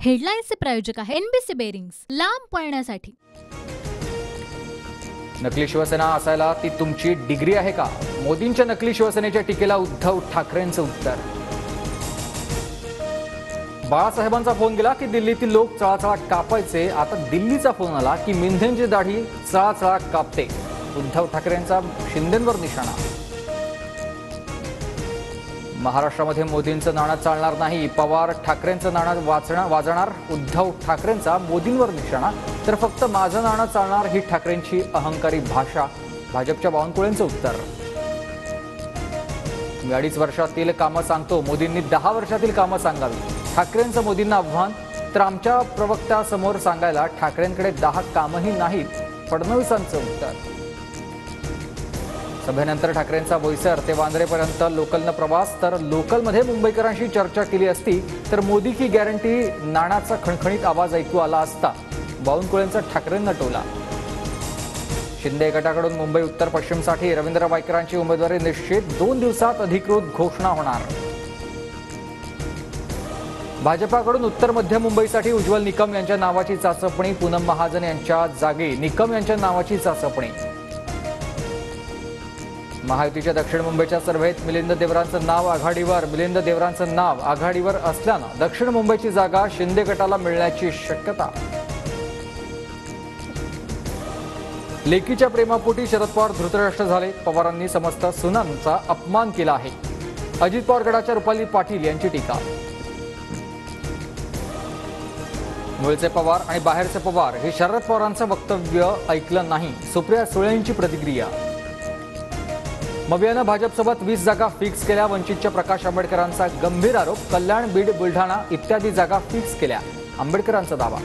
हेडलाईन्सचे प्रायोजक आहे NBC bearings, लांब पळण्यासाठी। नकली शिवसेना असायला ती तुमची डिग्री आहे का? मोदींच्या नकली शिवसेनेच्या टीकेला उद्धव ठाकरेंचं उत्तर। बाळासाहेबांचा फोन गेला की दिल्लीतील लोक चळाचळा कापायचे, आता दिल्लीचा फोन आला की मिंधेंची दाढी चळाचळा कापते। उद्धव ठाकरेंचा शिंदेंवर निशाणा। महाराष्ट्रामध्ये मोदींचं नाणं चालणार नाही, पवार ठाकरेंचं नाणं वाजणार। उद्धव ठाकरेंचा मोदींवर निशाणा, तर फक्त माझं नाणं चालणार ही ठाकरेंची अहंकारी भाषा। भाजपच्या बावनकुळेंचं उत्तर। मी 2.5 वर्षातील कामं सांगतो, मोदींनी 10 वर्षातील कामं सांगावी। ठाकरेंचं मोदींना आव्हान, तर आमच्या प्रवक्त्यासमोर सांगायला ठाकरेंकडे 10 कामही नाहीत, फडणवीसांचं उत्तर। सभेनंतर ठाकरेंचा बोईसर ते वांद्रेपर्यंत लोकलनं प्रवास, तर लोकलमध्ये मुंबईकरांशी चर्चा केली असती तर मोदी की गॅरंटी नाणाचा खणखणीत आवाज ऐकू आला असता। बावनकुळेंचा ठाकरेंना टोला। शिंदे गटाकडून मुंबई उत्तर पश्चिमसाठी रवींद्र वायकरांची उमेदवारी निश्चित, 2 दिवसात अधिकृत घोषणा होणार। भाजपाकडून उत्तर मध्य मुंबईसाठी उज्ज्वल निकम यांच्या नावाची चाचपणी, पूनम महाजन यांच्या जागी निकम यांच्या नावाची चाचपणी। महायुतीच्या दक्षिण मुंबईच्या सर्व्हेत मिलिंद देवरांचं नाव आघाडीवर, मिलिंद देवरांचं नाव आघाडीवर असल्यानं दक्षिण मुंबईची जागा शिंदे गटाला मिळण्याची शक्यता। लेकीच्या प्रेमापोटी शरद पवार धृतराष्ट्र झाले, पवारांनी समस्त सुनांचा अपमान केला आहे। अजित पवार गटाच्या रुपाली पाटील यांची टीका। मूळचे पवार आणि बाहेरचे पवार हे शरद पवारांचं वक्तव्य ऐकलं नाही, सुप्रिया सुळेंची प्रतिक्रिया। मवियानं भाजपसोबत 20 जागा फिक्स केल्या, वंचितच्या प्रकाश आंबेडकरांचा गंभीर आरोप। कल्याण, बीड, बुलढाणा इत्यादी जागा फिक्स केल्या, आंबेडकरांचा दावा।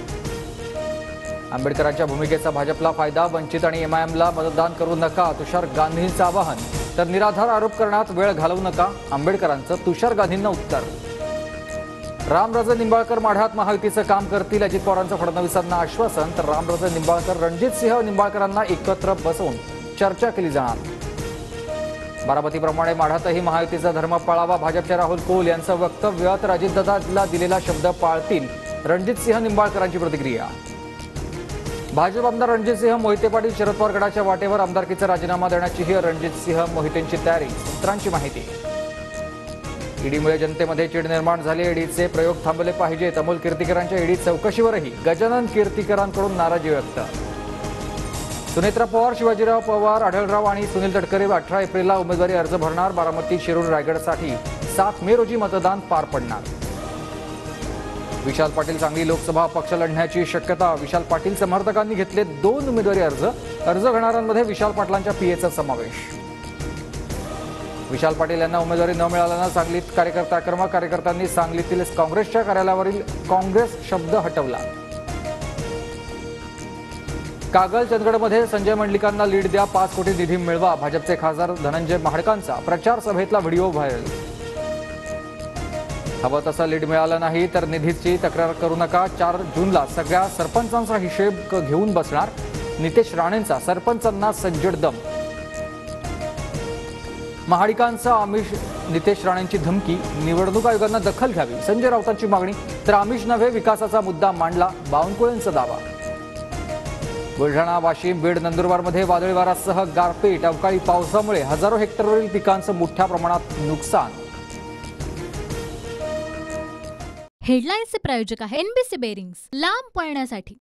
आंबेडकरांच्या भूमिकेचा भाजपला फायदा, वंचित आणि एमआयएमला मतदान करू नका, तुषार गांधींचं आवाहन। तर निराधार आरोप करण्यात वेळ घालवू नका, आंबेडकरांचं तुषार गांधींना उत्तर। रामराजे निंबाळकर माढ्यात महायुतीचं काम करतील, अजित पवारांचं फडणवीसांना आश्वासन। तर रामराजे निंबाळकर रणजितसिंह निंबाळकरांना एकत्र बसवून चर्चा केली जाणार। बारामतीप्रमाणे माढ्यातही महायुतीचा धर्म पाळावा, भाजपच्या राहुल कोल यांचं वक्तव्य। तर अजितदादाला दिलेला शब्द पाळतील, रणजितसिंह निंबाळकरांची प्रतिक्रिया। भाजप आमदार रणजितसिंह मोहिते पाटील शरद पवार गटाच्या वाटेवर, आमदारकीचा राजीनामा देण्याचीही रणजितसिंह मोहितेंची तयारी, सूत्रांची माहिती। ईडीमुळे जनतेमध्ये चीड निर्माण झाली, ईडीचे प्रयोग थांबले पाहिजेत, अमोल कीर्तीकरांच्या ईडी चौकशीवरही गजानन कीर्तीकरांकडून नाराजी व्यक्त। सुनेत्रा पवार, शिवाजीराव पवार, आढळराव आणि सुनील तटकरे 18 एप्रिलला उमेदवारी अर्ज भरणार। बारामती, शिरूर, रायगडसाठी 7 मे रोजी मतदान पार पडणार। विशाल पाटील सांगली लोकसभा पक्ष लढण्याची शक्यता, विशाल पाटील समर्थकांनी घेतले 2 उमेदवारी अर्ज घेणाऱ्यांमध्ये विशाल पाटलांच्या पीएचा समावेश। विशाल पाटील यांना उमेदवारी न मिळाल्यानं सांगलीत कार्यकर्त्यांनी सांगलीतील काँग्रेसच्या कार्यालयावरील काँग्रेस शब्द हटवला। कागल, चंदगडमध्ये संजय मंडलिकांना लीड द्या, 5 कोटी निधी मिळवा, भाजपचे खासदार धनंजय महाडकांचा प्रचार सभेतला व्हिडिओ व्हायरल। हवं तसं लीड मिळालं नाही तर निधीची तक्रार करू नका, 4 जूनला सगळ्या सरपंचांचा हिशेब घेऊन बसणार, नितेश राणेंचा सरपंचांना सज्जड दम। महाडिकांचा आमिष, नितेश राणेंची धमकी, निवडणूक आयोगानं दखल घ्यावी, संजय राऊतांची मागणी। तर आमिष नव्हे विकासाचा मुद्दा मांडला, बावनकुळेंचा दावा। बुलढाणा, वाशिम, बीड, नंदुरबारमध्ये वादळी वाऱ्यासह गारपीट, अवकाळी पावसामुळे हजारो हेक्टरवरील पिकांचं मोठ्या प्रमाणात नुकसान। हेडलाईन्सचे प्रायोजक आहे एनबीसी बेरिंग्स, लांब पळण्यासाठी।